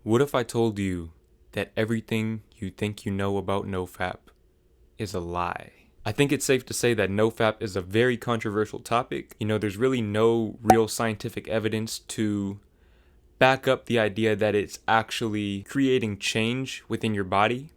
What if I told you that everything you think you know about NoFap is a lie? I think it's safe to say that NoFap is a very controversial topic. There's really no real scientific evidence to back up the idea that it's actually creating change within your body.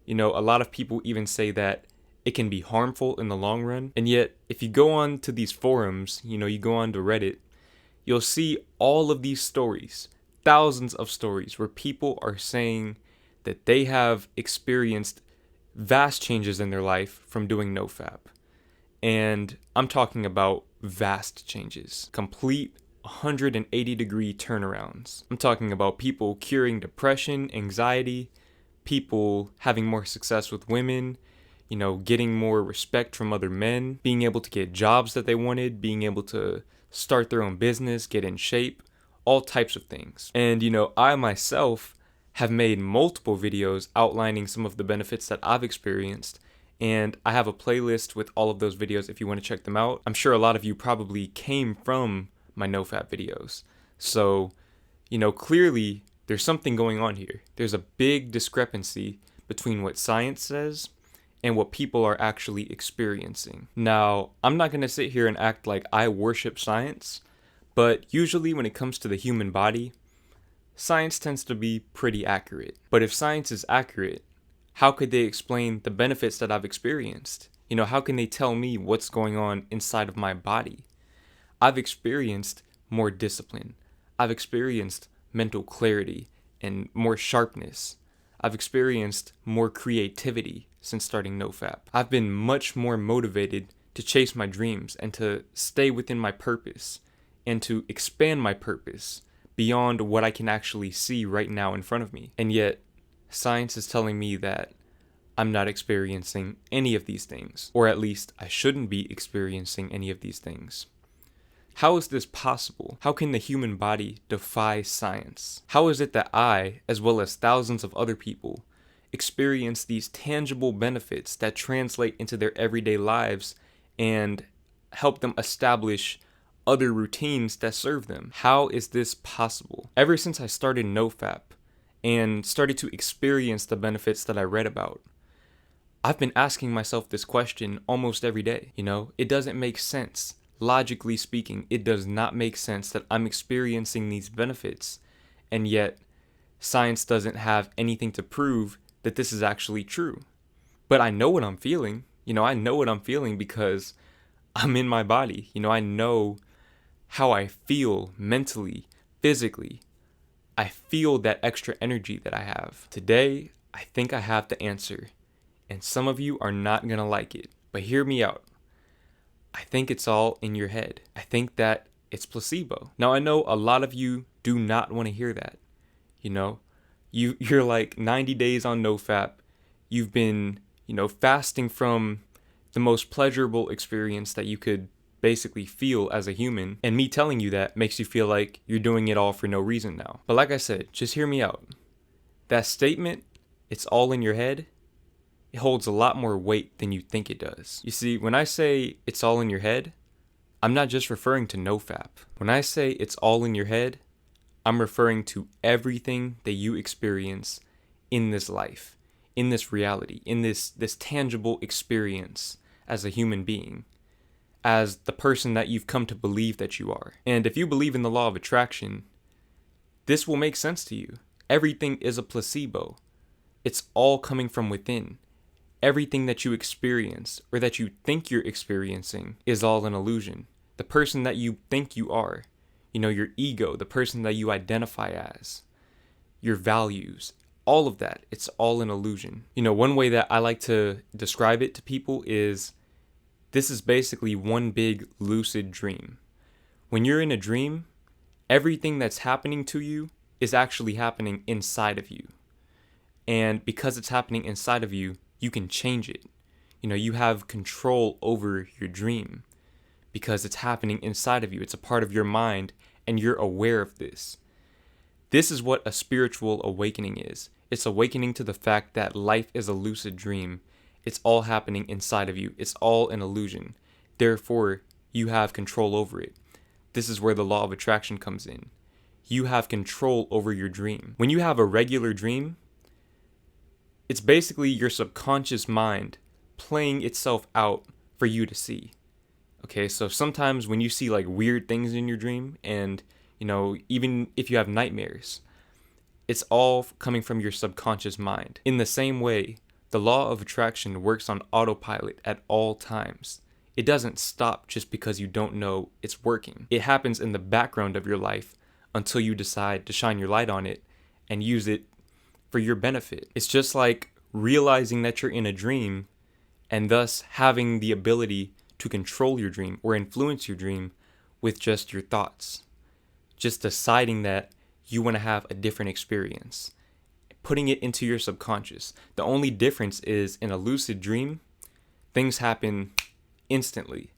A lot of people even say that it can be harmful in the long run. And yet, if you go on to these forums, you go on to Reddit, you'll see all of these stories, thousands of stories where people are saying that they have experienced vast changes in their life from doing NoFap. And I'm talking about vast changes, complete 180-degree turnarounds. I'm talking about people curing depression, anxiety, people having more success with women, getting more respect from other men, being able to get jobs that they wanted, being able to start their own business, get in shape, all types of things. And, I myself have made multiple videos outlining some of the benefits that I've experienced, and I have a playlist with all of those videos if you want to check them out. I'm sure a lot of you probably came from my NoFap videos. So, clearly there's something going on here. There's a big discrepancy between what science says and what people are actually experiencing. Now, I'm not going to sit here and act like I worship science, but usually when it comes to the human body, science tends to be pretty accurate. But if science is accurate, how could they explain the benefits that I've experienced? How can they tell me what's going on inside of my body? I've experienced more discipline. I've experienced mental clarity and more sharpness. I've experienced more creativity since starting NoFap. I've been much more motivated to chase my dreams and to stay within my purpose and to expand my purpose beyond what I can actually see right now in front of me. And yet, science is telling me that I'm not experiencing any of these things, or at least I shouldn't be experiencing any of these things. How is this possible? How can the human body defy science? How is it that I, as well as thousands of other people, experience these tangible benefits that translate into their everyday lives and help them establish other routines that serve them? How is this possible? Ever since I started NoFap and started to experience the benefits that I read about, I've been asking myself this question almost every day. It doesn't make sense. Logically speaking, it does not make sense that I'm experiencing these benefits, and yet science doesn't have anything to prove that this is actually true. But I know what I'm feeling. I know what I'm feeling because I'm in my body. I know how I feel mentally, physically. I feel that extra energy that I have. Today, I think I have the answer, and some of you are not going to like it, but hear me out. I think it's all in your head. I think that it's placebo. Now, I know a lot of you do not want to hear that. You're like 90 days on NoFap. You've been, fasting from the most pleasurable experience that you could basically feel as a human. And me telling you that makes you feel like you're doing it all for no reason now. But like I said, just hear me out. That statement, it's all in your head, it holds a lot more weight than you think it does. You see, when I say it's all in your head, I'm not just referring to NoFap. When I say it's all in your head, I'm referring to everything that you experience in this life, in this reality, in this tangible experience as a human being, as the person that you've come to believe that you are. And if you believe in the law of attraction, this will make sense to you. Everything is a placebo. It's all coming from within. Everything that you experience or that you think you're experiencing is all an illusion. The person that you think you are, your ego, the person that you identify as, your values, all of that, it's all an illusion. One way that I like to describe it to people is this is basically one big lucid dream. When you're in a dream, everything that's happening to you is actually happening inside of you. And because it's happening inside of you, you can change it. You have control over your dream because it's happening inside of you. It's a part of your mind and you're aware of this. This is what a spiritual awakening is. It's awakening to the fact that life is a lucid dream. It's all happening inside of you. It's all an illusion. Therefore, you have control over it. This is where the law of attraction comes in. you have control over your dream. When you have a regular dream, it's basically your subconscious mind playing itself out for you to see. Okay, so sometimes when you see like weird things in your dream, and even if you have nightmares, it's all coming from your subconscious mind. In the same way, the law of attraction works on autopilot at all times. It doesn't stop just because you don't know it's working. It happens in the background of your life until you decide to shine your light on it and use it for your benefit. It's just like realizing that you're in a dream and thus having the ability to control your dream or influence your dream with just your thoughts. Just deciding that you want to have a different experience. Putting it into your subconscious. The only difference is in a lucid dream, things happen instantly,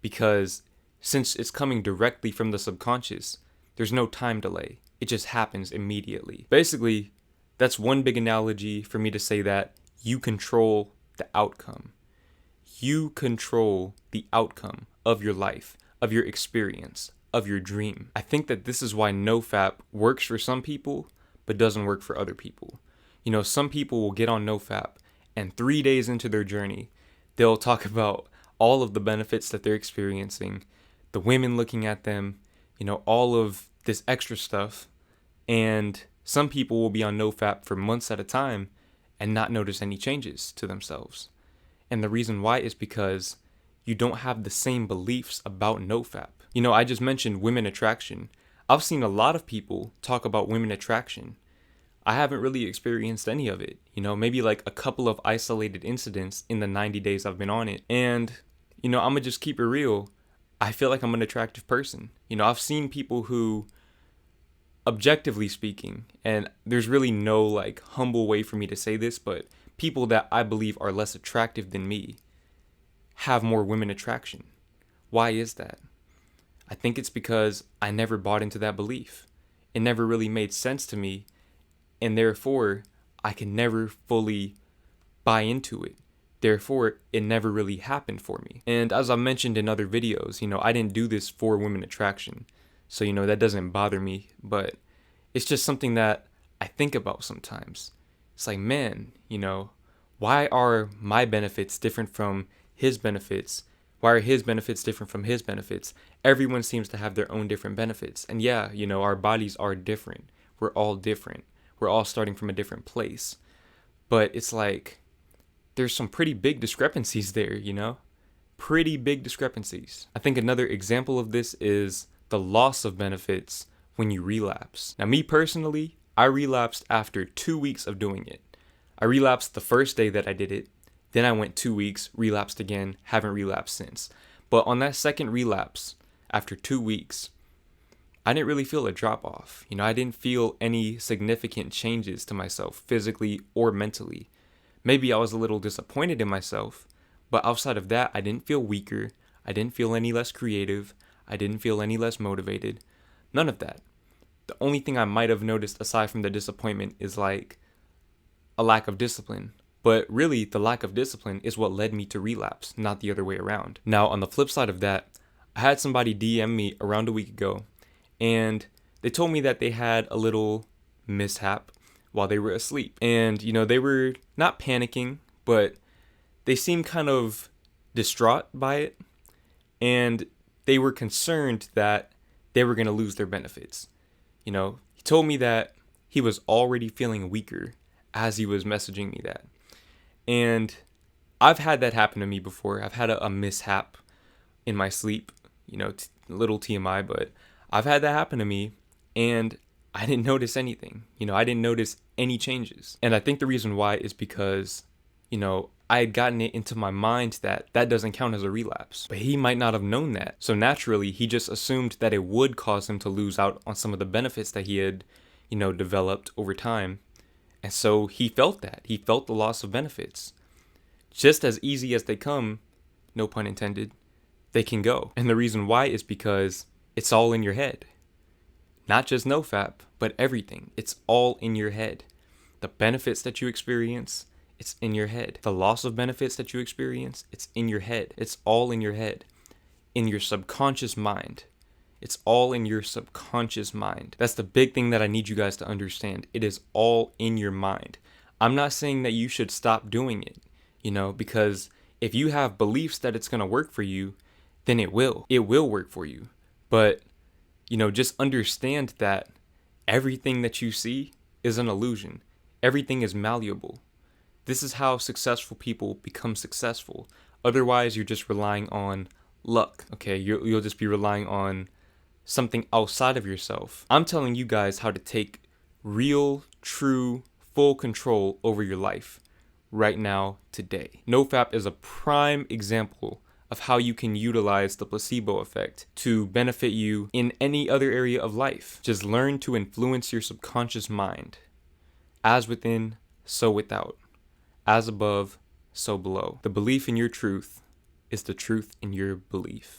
because since it's coming directly from the subconscious, there's no time delay. It just happens immediately. Basically, that's one big analogy for me to say that you control the outcome. You control the outcome of your life, of your experience, of your dream. I think that this is why NoFap works for some people, but doesn't work for other people. Some people will get on NoFap, and 3 days into their journey, they'll talk about all of the benefits that they're experiencing, the women looking at them, all of this extra stuff. And some people will be on NoFap for months at a time and not notice any changes to themselves. And the reason why is because you don't have the same beliefs about NoFap. I just mentioned women attraction. I've seen a lot of people talk about women attraction. I haven't really experienced any of it. Maybe like a couple of isolated incidents in the 90 days I've been on it. And, I'm going to just keep it real. I feel like I'm an attractive person. I've seen people who, objectively speaking, and there's really no like humble way for me to say this, but people that I believe are less attractive than me have more women attraction. Why is that? I think it's because I never bought into that belief. It never really made sense to me, and therefore I can never fully buy into it. Therefore, it never really happened for me. And as I mentioned in other videos, I didn't do this for women attraction. So, that doesn't bother me, but it's just something that I think about sometimes. It's like, man, why are my benefits different from his benefits? Why are his benefits different from his benefits? Everyone seems to have their own different benefits. And yeah, our bodies are different. We're all different. We're all starting from a different place. But it's like, there's some pretty big discrepancies there, Pretty big discrepancies. I think another example of this is the loss of benefits when you relapse. Now, me personally, I relapsed after 2 weeks of doing it. I relapsed the first day that I did it. Then I went 2 weeks, relapsed again, haven't relapsed since. But on that second relapse, after 2 weeks, I didn't really feel a drop off. I didn't feel any significant changes to myself, physically or mentally. Maybe I was a little disappointed in myself, but outside of that, I didn't feel weaker. I didn't feel any less creative. I didn't feel any less motivated. None of that. The only thing I might have noticed aside from the disappointment is like a lack of discipline. But really, the lack of discipline is what led me to relapse, not the other way around. Now, on the flip side of that, I had somebody DM me around a week ago, and they told me that they had a little mishap while they were asleep. And, they were not panicking, but they seemed kind of distraught by it. And they were concerned that they were going to lose their benefits. He told me that he was already feeling weaker as he was messaging me that. And I've had that happen to me before. I've had a mishap in my sleep, little TMI, but I've had that happen to me, and I didn't notice anything. I didn't notice any changes. And I think the reason why is because, I had gotten it into my mind that that doesn't count as a relapse. But he might not have known that. So naturally, he just assumed that it would cause him to lose out on some of the benefits that he had, developed over time. And so he felt that. He felt the loss of benefits. Just as easy as they come, no pun intended, they can go. And the reason why is because it's all in your head. Not just NoFap, but everything. It's all in your head. The benefits that you experience, it's in your head. The loss of benefits that you experience, it's in your head. It's all in your head. In your subconscious mind. It's all in your subconscious mind. That's the big thing that I need you guys to understand. It is all in your mind. I'm not saying that you should stop doing it, because if you have beliefs that it's going to work for you, then it will. It will work for you. But, just understand that everything that you see is an illusion. Everything is malleable. This is how successful people become successful. Otherwise, you're just relying on luck, okay? You'll just be relying on something outside of yourself. I'm telling you guys how to take real, true, full control over your life right now, today. NoFap is a prime example of how you can utilize the placebo effect to benefit you in any other area of life. Just learn to influence your subconscious mind. As within, so without. As above, so below. The belief in your truth is the truth in your belief.